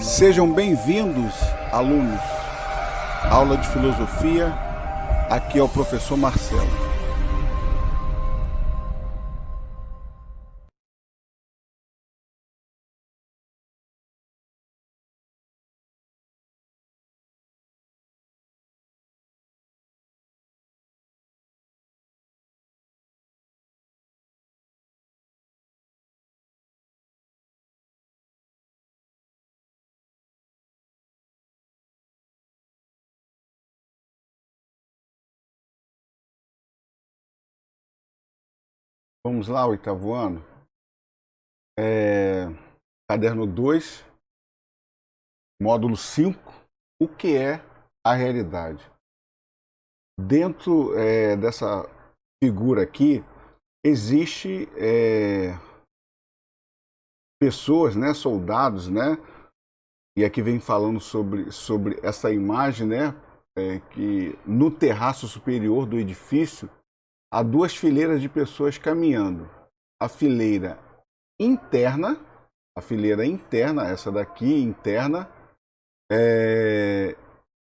Sejam bem-vindos, alunos. Aula de filosofia, aqui é o professor Marcelo. Vamos lá, oitavo ano. Caderno 2, módulo 5. O que é a realidade? Dentro dessa figura aqui, existe pessoas, né, soldados, né? E aqui vem falando sobre essa imagem, né? Que no terraço superior do edifício há duas fileiras de pessoas caminhando. A fileira interna, essa daqui, interna,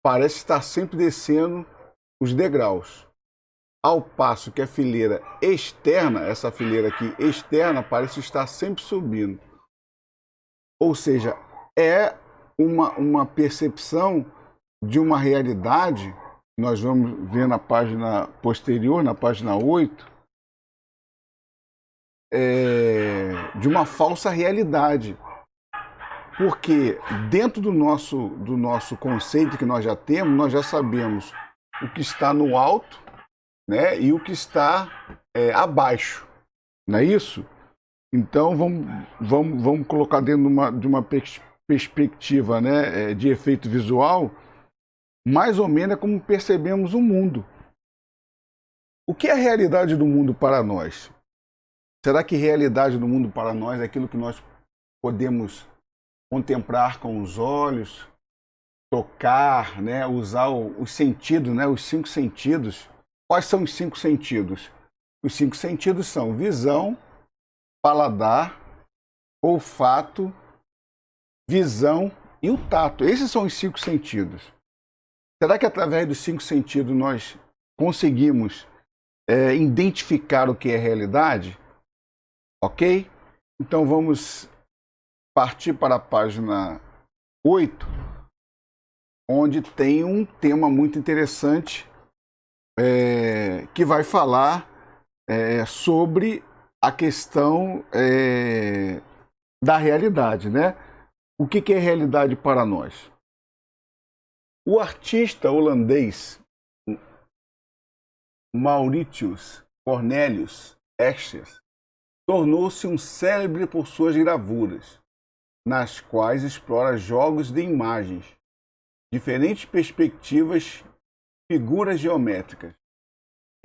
parece estar sempre descendo os degraus. Ao passo que a fileira externa, essa fileira aqui externa, parece estar sempre subindo. Ou seja, é uma percepção de uma realidade. Nós vamos ver na página posterior, na página 8, de uma falsa realidade. Porque dentro do nosso conceito que nós já temos, nós já sabemos o que está no alto, né, e o que está abaixo. Não é isso? Então vamos colocar dentro de uma perspectiva, né, de efeito visual, mais ou menos é como percebemos o mundo. O que é a realidade do mundo para nós? Será que a realidade do mundo para nós é aquilo que nós podemos contemplar com os olhos, tocar, né, usar os sentidos, né, os 5 sentidos? Quais são os 5 sentidos? Os 5 sentidos são visão, paladar, olfato, visão e o tato. Esses são os 5 sentidos. Será que através dos 5 sentidos nós conseguimos identificar o que é realidade? Ok? Então vamos partir para a página 8, onde tem um tema muito interessante que vai falar sobre a questão da realidade, né? O que é realidade para nós? O artista holandês Mauritius Cornelius Escher tornou-se um célebre por suas gravuras, nas quais explora jogos de imagens, diferentes perspectivas, figuras geométricas,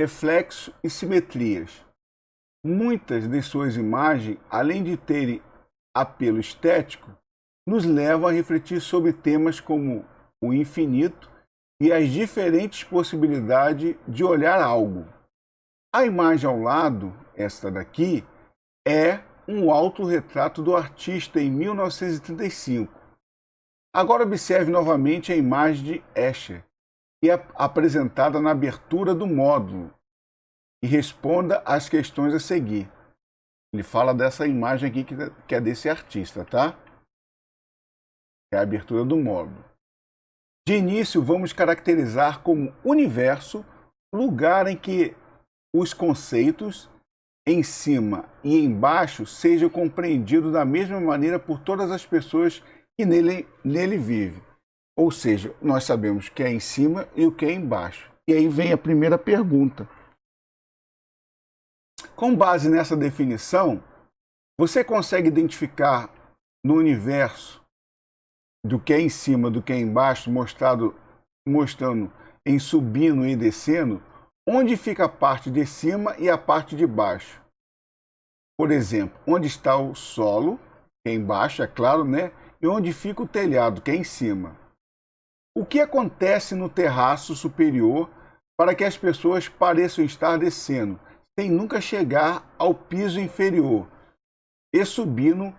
reflexos e simetrias. Muitas de suas imagens, além de terem apelo estético, nos levam a refletir sobre temas como o infinito e as diferentes possibilidades de olhar algo. A imagem ao lado, esta daqui, é um autorretrato do artista em 1935. Agora observe novamente a imagem de Escher, que é apresentada na abertura do módulo, e responda às questões a seguir. Ele fala dessa imagem aqui que é desse artista, tá? É a abertura do módulo. De início, vamos caracterizar como universo lugar em que os conceitos em cima e embaixo sejam compreendidos da mesma maneira por todas as pessoas que nele vivem. Ou seja, nós sabemos o que é em cima e o que é embaixo. E aí vem a primeira pergunta. Com base nessa definição, você consegue identificar no universo do que é em cima, do que é embaixo, mostrando em subindo e descendo, onde fica a parte de cima e a parte de baixo? Por exemplo, onde está o solo, que é embaixo, é claro, né? E onde fica o telhado, que é em cima. O que acontece no terraço superior para que as pessoas pareçam estar descendo, sem nunca chegar ao piso inferior, e subindo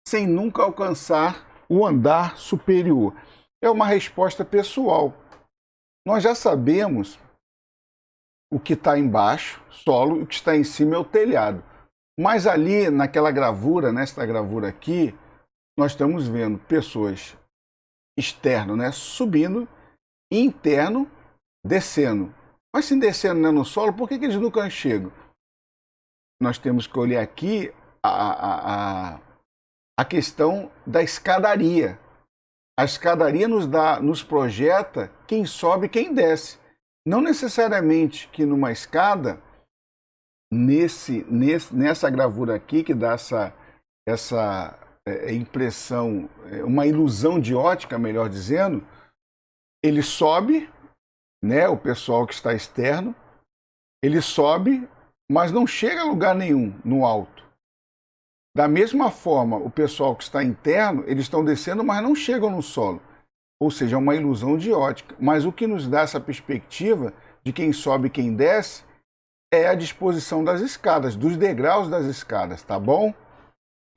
sem nunca alcançar o andar superior. É uma resposta pessoal. Nós já sabemos o que está embaixo, solo, e o que está em cima é o telhado. Mas ali, naquela gravura, nesta gravura aqui, nós estamos vendo pessoas externo, né, subindo, e interno, descendo. Mas se descendo, né, no solo, por que eles nunca chegam? Nós temos que olhar aqui a questão da escadaria. A escadaria nos projeta quem sobe e quem desce. Não necessariamente que numa escada, nessa gravura aqui, que dá essa impressão, uma ilusão de ótica, melhor dizendo, ele sobe, né, o pessoal que está externo, ele sobe, mas não chega a lugar nenhum no alto. Da mesma forma, o pessoal que está interno, eles estão descendo, mas não chegam no solo. Ou seja, é uma ilusão de ótica. Mas o que nos dá essa perspectiva de quem sobe e quem desce é a disposição das escadas, dos degraus das escadas, tá bom?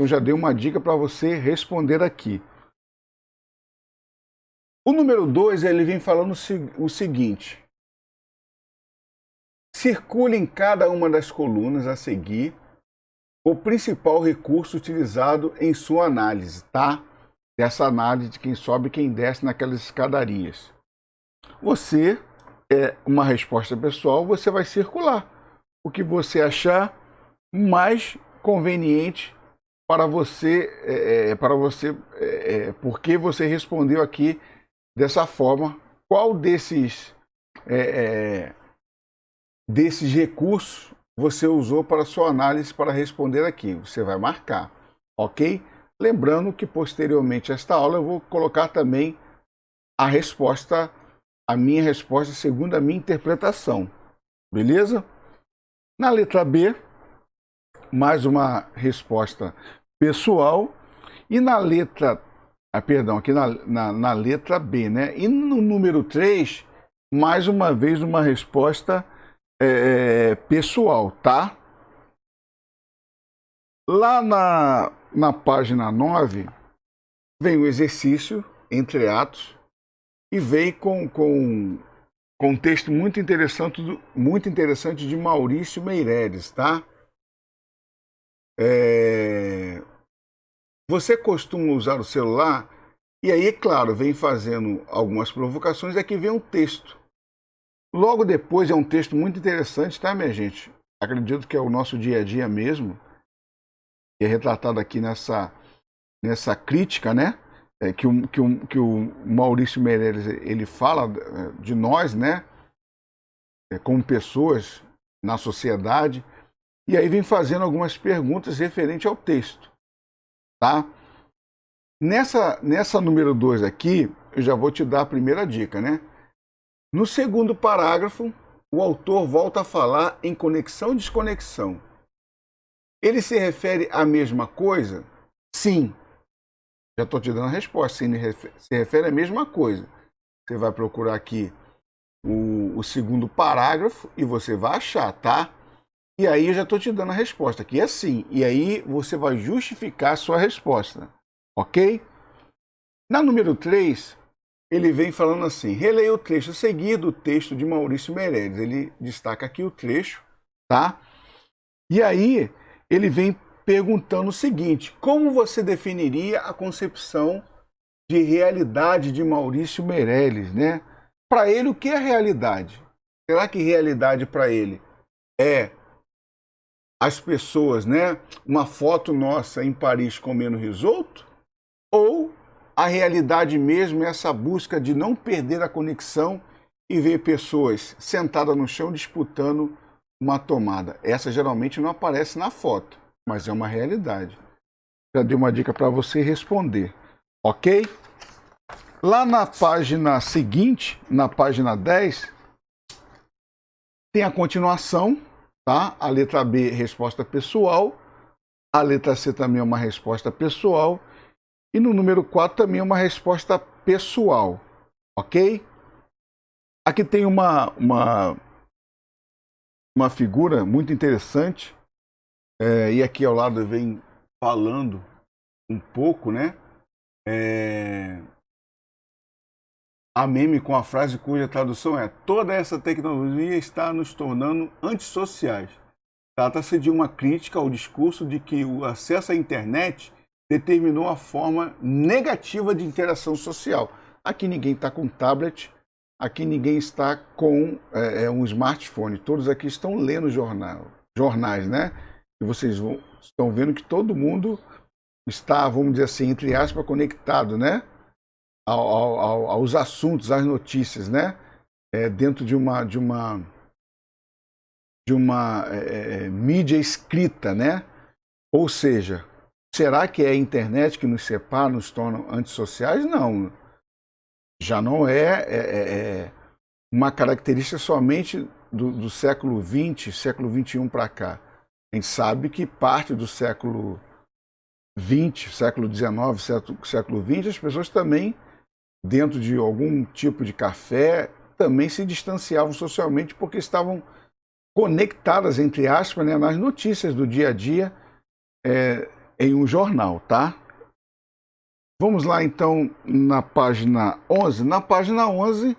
Eu já dei uma dica para você responder aqui. O número 2, ele vem falando o seguinte: circule em cada uma das colunas a seguir o principal recurso utilizado em sua análise, tá? Dessa análise de quem sobe e quem desce naquelas escadarias. Você, uma resposta pessoal, você vai circular o que você achar mais conveniente para você, porque você respondeu aqui dessa forma. Qual desses recursos você usou para sua análise para responder aqui? Você vai marcar, ok? Lembrando que posteriormente a esta aula eu vou colocar também a resposta, a minha resposta segundo a minha interpretação, beleza? Na letra B, mais uma resposta pessoal, e na letra, aqui na letra B, né? E no número 3, mais uma vez uma resposta pessoal, tá? Lá na página 9, vem o exercício entre atos e vem com um texto muito interessante de Maurício Meireles, tá? Você costuma usar o celular? E aí, claro, vem fazendo algumas provocações, aqui vem um texto. Logo depois é um texto muito interessante, tá, minha gente? Acredito que é o nosso dia a dia mesmo, que é retratado aqui nessa crítica, né? Que o Maurício Meirelles ele fala de nós, né? Como pessoas na sociedade. E aí vem fazendo algumas perguntas referentes ao texto, tá? Nessa número 2 aqui, eu já vou te dar a primeira dica, né? No segundo parágrafo, o autor volta a falar em conexão e desconexão. Ele se refere à mesma coisa? Sim. Já estou te dando a resposta. Sim, se refere à mesma coisa. Você vai procurar aqui o segundo parágrafo e você vai achar, tá? E aí eu já estou te dando a resposta, que é sim. E aí você vai justificar a sua resposta, ok? Na número 3, ele vem falando assim: releia o trecho a seguir do texto de Maurício Meirelles. Ele destaca aqui o trecho, tá? E aí ele vem perguntando o seguinte: como você definiria a concepção de realidade de Maurício Meirelles, né? Para ele, o que é realidade? Será que realidade para ele é as pessoas, né? Uma foto nossa em Paris comendo risoto? Ou a realidade mesmo é essa busca de não perder a conexão e ver pessoas sentadas no chão disputando uma tomada? Essa geralmente não aparece na foto, mas é uma realidade. Já dei uma dica para você responder, ok? Lá na página seguinte, na página 10, tem a continuação, tá? A letra B, resposta pessoal. A letra C também é uma resposta pessoal. E no número 4 também é uma resposta pessoal, ok? Aqui tem uma figura muito interessante, e aqui ao lado vem falando um pouco, né, a meme com a frase cuja tradução é: toda essa tecnologia está nos tornando antissociais. Trata-se de uma crítica ao discurso de que o acesso à internet determinou a forma negativa de interação social. Aqui ninguém está com tablet, aqui ninguém está com um smartphone. Todos aqui estão lendo jornais, né? E vocês estão vendo que todo mundo está, vamos dizer assim, entre aspas, conectado, né? Aos assuntos, às notícias, né? Dentro de uma mídia escrita, né? Ou seja, será que é a internet que nos separa, nos torna antissociais? Não. Já não é uma característica somente do século XX, século XXI para cá. A gente sabe que parte do século XX, século XIX, século XX, as pessoas também, dentro de algum tipo de café, também se distanciavam socialmente porque estavam conectadas, entre aspas, né, nas notícias do dia a dia em um jornal, tá? Vamos lá, então, na página 11. Na página 11,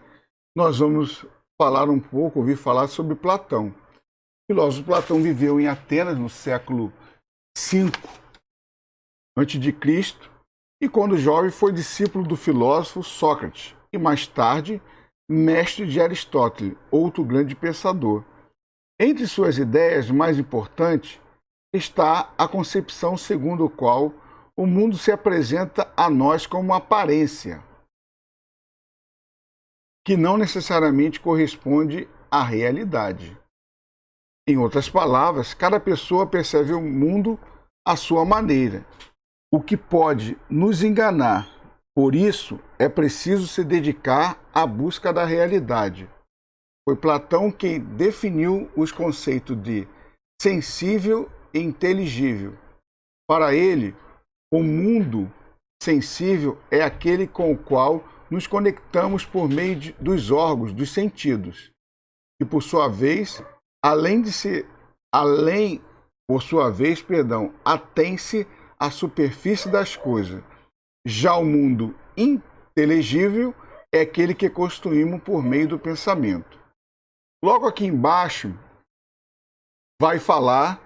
nós vamos falar um pouco, ouvir falar sobre Platão. O filósofo Platão viveu em Atenas no século V a.C. e, quando jovem, foi discípulo do filósofo Sócrates e, mais tarde, mestre de Aristóteles, outro grande pensador. Entre suas ideias mais importantes está a concepção segundo a qual o mundo se apresenta a nós como uma aparência, que não necessariamente corresponde à realidade. Em outras palavras, cada pessoa percebe o mundo à sua maneira, o que pode nos enganar. Por isso, é preciso se dedicar à busca da realidade. Foi Platão quem definiu os conceitos de sensível e inteligível. Para ele, o mundo sensível é aquele com o qual nos conectamos por meio dos órgãos, dos sentidos, e por sua vez, atém-se à superfície das coisas. Já o mundo inteligível é aquele que construímos por meio do pensamento. Logo aqui embaixo vai falar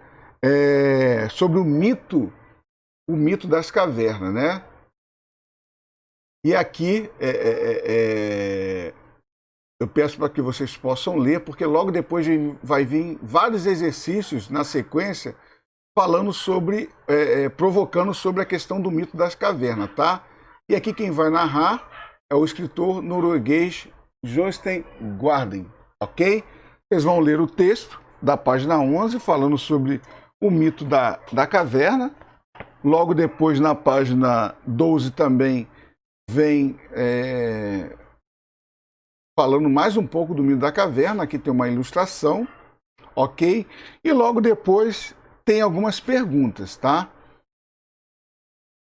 sobre o mito das cavernas, né? E aqui eu peço para que vocês possam ler, porque logo depois vai vir vários exercícios na sequência falando sobre, provocando sobre a questão do mito das cavernas, tá? E aqui quem vai narrar é o escritor norueguês Jostein Gaarder, ok? Vocês vão ler o texto da página 11 falando sobre o mito da caverna. Logo depois, na página 12 também vem falando mais um pouco do mito da caverna. Aqui tem uma ilustração, ok? E logo depois tem algumas perguntas, tá?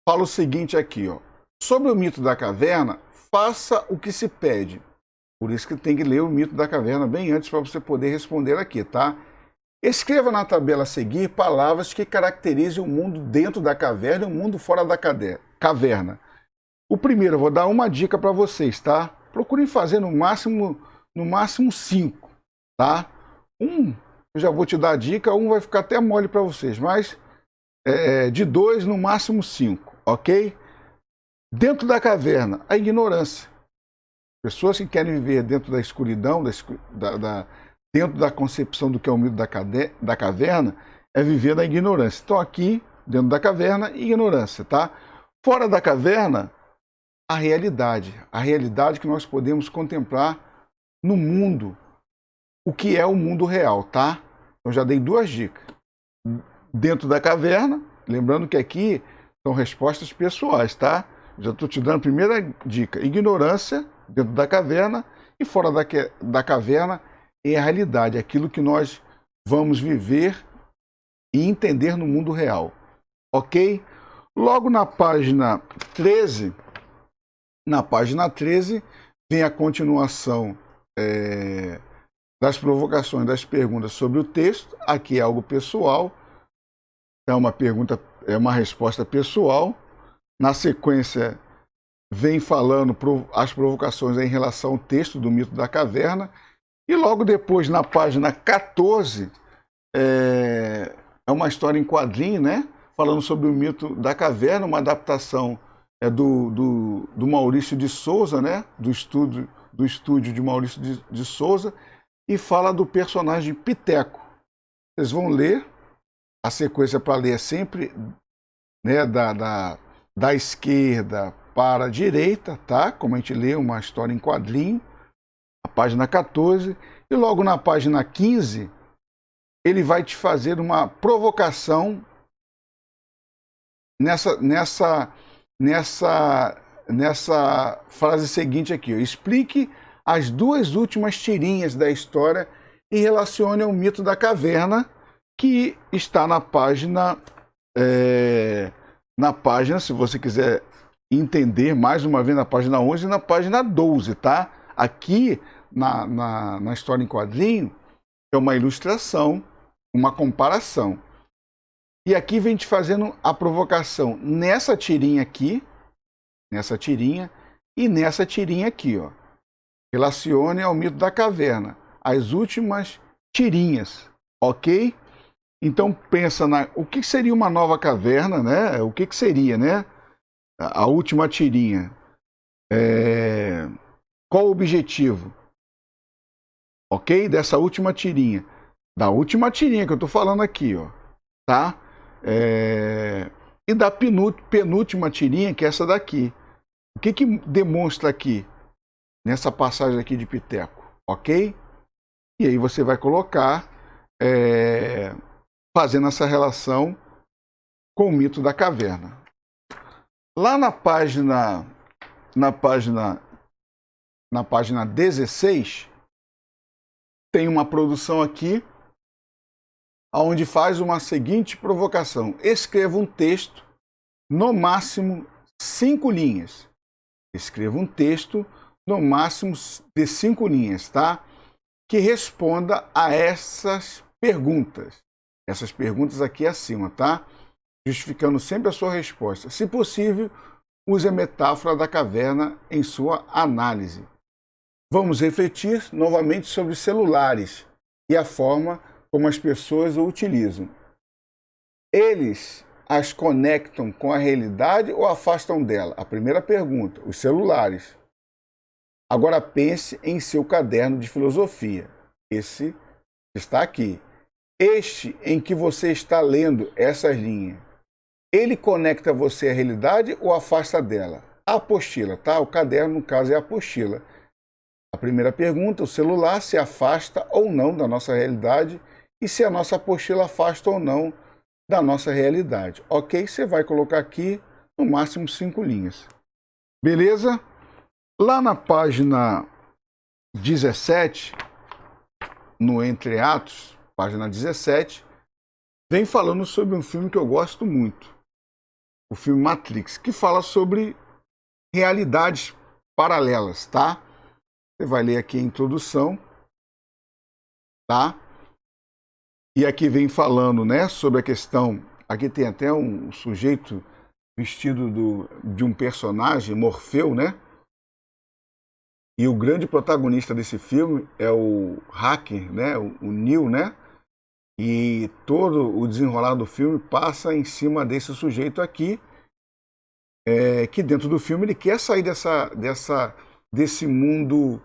Fala o seguinte aqui, ó. Sobre o mito da caverna, faça o que se pede. Por isso que tem que ler o mito da caverna bem antes para você poder responder aqui, tá? Escreva na tabela a seguir palavras que caracterizem o mundo dentro da caverna e o mundo fora da caverna. O primeiro, eu vou dar uma dica para vocês, tá? Procurem fazer no máximo 5, tá? Eu já vou te dar a dica, vai ficar até mole para vocês, mas de 2, no máximo 5, ok? Dentro da caverna, a ignorância. Pessoas que querem viver dentro da escuridão, dentro da concepção do que é o mito da caverna, é viver na ignorância. Então aqui, dentro da caverna, ignorância, tá? Fora da caverna, a realidade que nós podemos contemplar no mundo, o que é o mundo real, tá? Eu já dei 2 dicas. Dentro da caverna, lembrando que aqui são respostas pessoais, tá? Já estou te dando a primeira dica, ignorância dentro da caverna, e fora da caverna é a realidade, aquilo que nós vamos viver e entender no mundo real, ok? Logo na página 13, vem a continuação das provocações, das perguntas sobre o texto. Aqui é algo pessoal, é uma resposta pessoal. Na sequência vem falando as provocações em relação ao texto do mito da caverna, e logo depois, na página 14, é uma história em quadrinho, né? Falando sobre o mito da caverna, uma adaptação do Maurício de Souza, né? Do estúdio de Maurício de Souza, e fala do personagem Piteco. Vocês vão ler, a sequência para ler é sempre, né, da esquerda para a direita, tá? Como a gente lê uma história em quadrinho, a página 14, e logo na página 15, ele vai te fazer uma provocação nessa frase seguinte aqui, ó. Explique as duas últimas tirinhas da história e relacione ao mito da caverna, que está na página, se você quiser entender mais uma vez, na página 11 e na página 12, tá? Aqui, na história em quadrinho, é uma ilustração, uma comparação. E aqui vem te fazendo a provocação nessa tirinha aqui, nessa tirinha, e nessa tirinha aqui, ó. Relacione ao mito da caverna, as últimas tirinhas, ok? Então pensa o que seria uma nova caverna, né? O que seria, né? A última tirinha. Qual o objetivo? Ok? Dessa última tirinha. Da última tirinha que eu tô falando aqui, ó. Tá? E da penúltima tirinha, que é essa daqui. O que demonstra aqui, nessa passagem aqui de Piteco? Ok? E aí você vai colocar, fazendo essa relação com o mito da caverna. Lá na página 16, tem uma produção aqui, onde faz uma seguinte provocação. Escreva um texto, no máximo 5 linhas. Escreva um texto, no máximo de 5 linhas, tá? Que responda a essas perguntas. Essas perguntas aqui acima, tá? Justificando sempre a sua resposta. Se possível, use a metáfora da caverna em sua análise. Vamos refletir novamente sobre celulares e a forma como as pessoas o utilizam. Eles as conectam com a realidade ou afastam dela? A primeira pergunta, os celulares. Agora pense em seu caderno de filosofia. Esse está aqui. Este em que você está lendo essas linhas, ele conecta você à realidade ou afasta dela? A apostila, tá? O caderno, no caso, é a apostila. A primeira pergunta, o celular se afasta ou não da nossa realidade e se a nossa apostila afasta ou não da nossa realidade. Ok? Você vai colocar aqui, no máximo 5 linhas. Beleza? Lá na página 17, no Entre Atos, página 17, vem falando sobre um filme que eu gosto muito, o filme Matrix, que fala sobre realidades paralelas, tá? Você vai ler aqui a introdução, tá? E aqui vem falando, né, sobre a questão, aqui tem até um sujeito vestido de um personagem, Morfeu, né? E o grande protagonista desse filme é o hacker, né, o Neo, né? E todo o desenrolar do filme passa em cima desse sujeito aqui, que dentro do filme ele quer sair desse mundo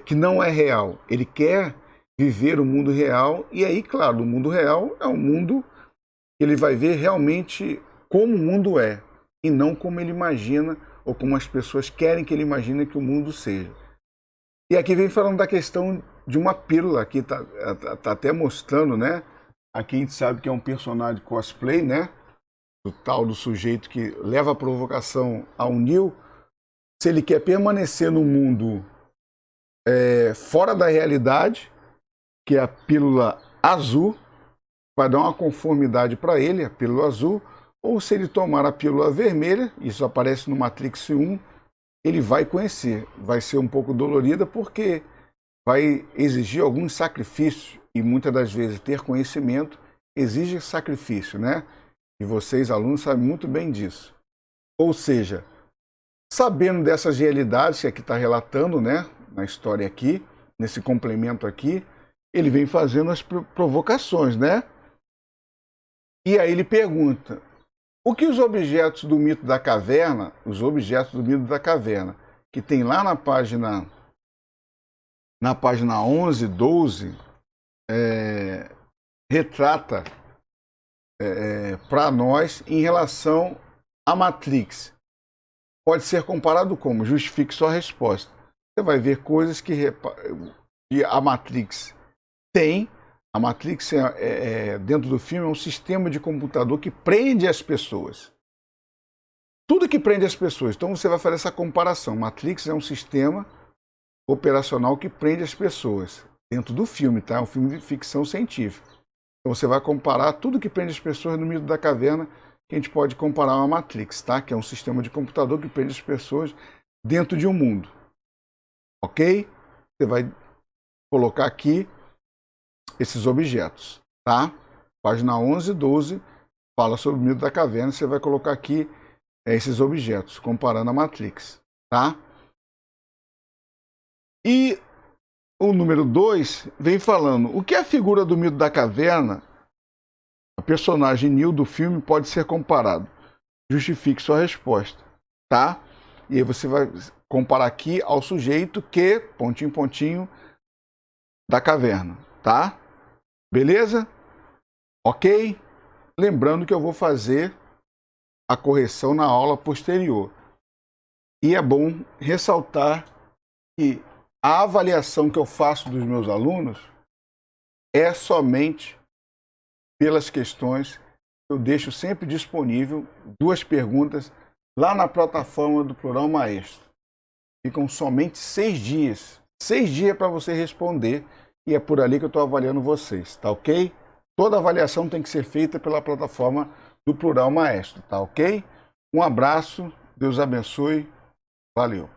que não é real. Ele quer viver o mundo real, e aí, claro, o mundo real é um mundo que ele vai ver realmente como o mundo é, e não como ele imagina, ou como as pessoas querem que ele imagine que o mundo seja. E aqui vem falando da questão de uma pílula, aqui tá até mostrando, né? Aqui a gente sabe que é um personagem cosplay, né? Do tal do sujeito que leva a provocação ao Neo. Se ele quer permanecer no mundo fora da realidade, que é a pílula azul, vai dar uma conformidade para ele, a pílula azul, ou se ele tomar a pílula vermelha, isso aparece no Matrix 1, ele vai conhecer. Vai ser um pouco dolorida porque vai exigir alguns sacrifícios, e muitas das vezes ter conhecimento exige sacrifício, né? E vocês, alunos, sabem muito bem disso. Ou seja, Sabendo dessas realidades que aqui está relatando, né, na história aqui, nesse complemento aqui, ele vem fazendo as provocações, né? E aí ele pergunta: o que os objetos do mito da caverna, que tem lá na página 11, 12, retrata para nós em relação à Matrix? Pode ser comparado como? Justifique sua resposta. Você vai ver coisas que a Matrix tem. A Matrix, dentro do filme, é um sistema de computador que prende as pessoas. Tudo que prende as pessoas. Então você vai fazer essa comparação. Matrix é um sistema operacional que prende as pessoas. Dentro do filme, tá? É um filme de ficção científica. Então você vai comparar tudo que prende as pessoas no mito da caverna, que a gente pode comparar a Matrix, tá? Que é um sistema de computador que prende as pessoas dentro de um mundo. Ok? Você vai colocar aqui esses objetos, tá? Página 11 e 12 fala sobre o mito da caverna. Você vai colocar aqui esses objetos, comparando a Matrix, tá? E o número 2 vem falando: o que a figura do mito da caverna, a personagem Neo do filme, pode ser comparado? Justifique sua resposta, tá? E aí você vai comparar aqui ao sujeito que, pontinho, pontinho, da caverna, tá? Beleza? Ok? Lembrando que eu vou fazer a correção na aula posterior. E é bom ressaltar que a avaliação que eu faço dos meus alunos é somente pelas questões que eu deixo sempre disponível, 2 perguntas, lá na plataforma do Plural Maestro. Ficam somente 6 dias. 6 dias para você responder, e é por ali que eu estou avaliando vocês, tá ok? Toda avaliação tem que ser feita pela plataforma do Plural Maestro, tá ok? Um abraço, Deus abençoe, valeu!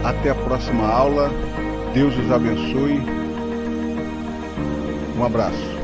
Até a próxima aula. Deus os abençoe. Um abraço.